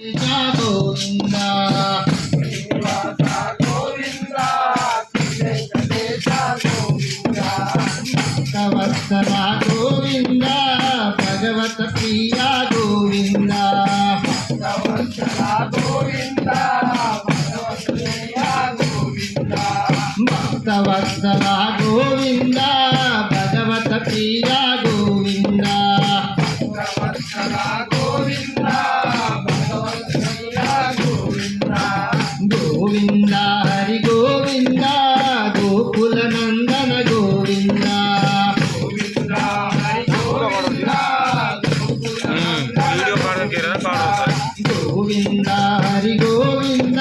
గోవింద భక్తవత్సల గోవింద భగవత ప్రియ గోవింద భక్తవత్సల గోవింద భగవత ప్రియ గోవింద గోవింద హరి గోవింద గోకుల నందన గోవింద గోవింద హరి గోవింద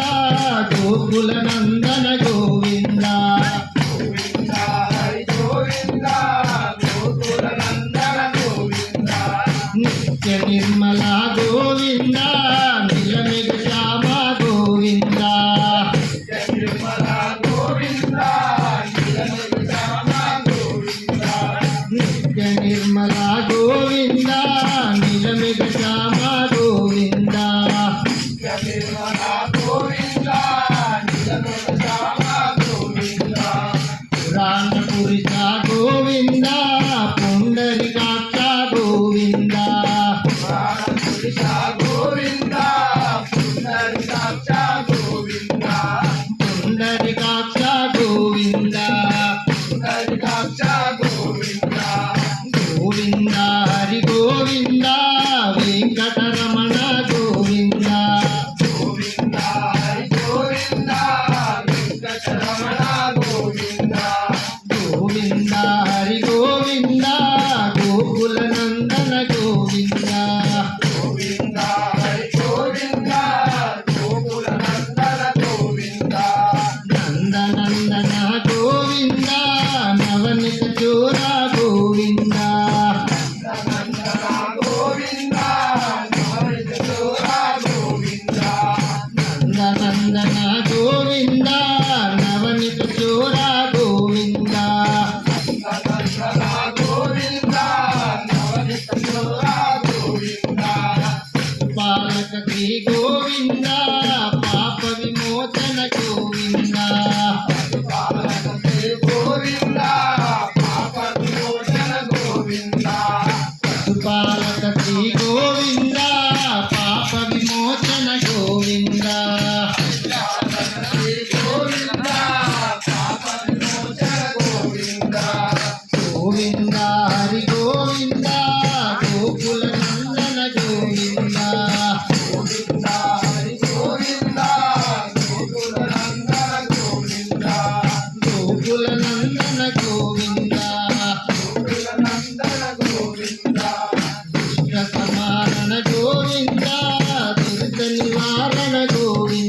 గోకుల నందన గోవింద నిత్య నిర్మల గోవింద నిలమిగ శ్యామ గోవింద నిత్య నిర్మల గోవింద నిలమిగ శ్యామ గోవింద పురాణ పురుష గోవింద పుండరీకాక్ష గోవింద పుండరీకాక్ష గోవింద గోవింద హరి గోవింద వెంకటరమణ గోవింద గోవింద హరి గోవింద గోకుల నందన గోవింద నందనందన గోవింద నవనిత చోర గోవింద నందనందన గోవింద నవనిత చోర గోవింద పాలక శ్రీ గోవింద పాప విమోచన గోవింద పాలక శ్రీ గోవింద పాప విమోచన గోవింద గోవింద హరి గోవింద గోకుల నందన గోవింద గోకుల నందన గోవింద దుష్ట సమారణ గోవింద దురిత నివారణ గోవింద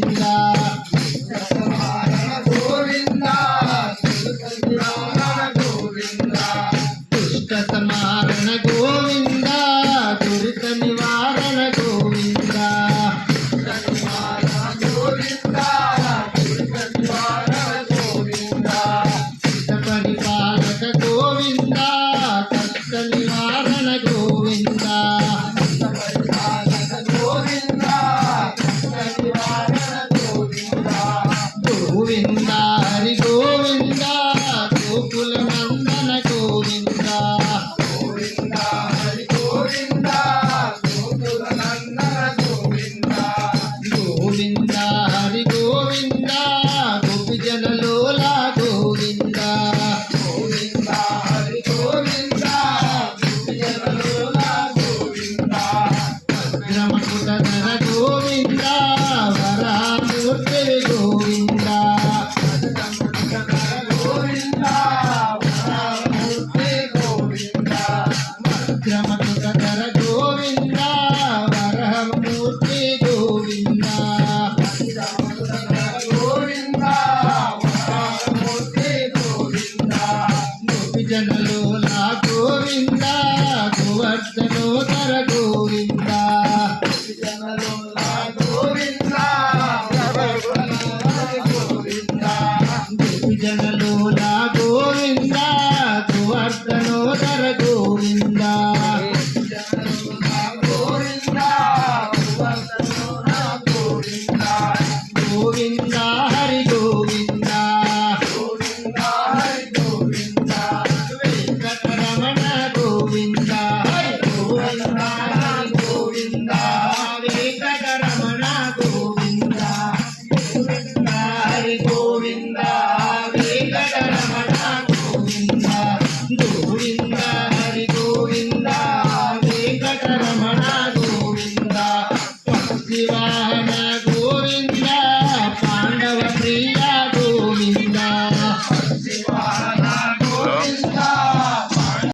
శివ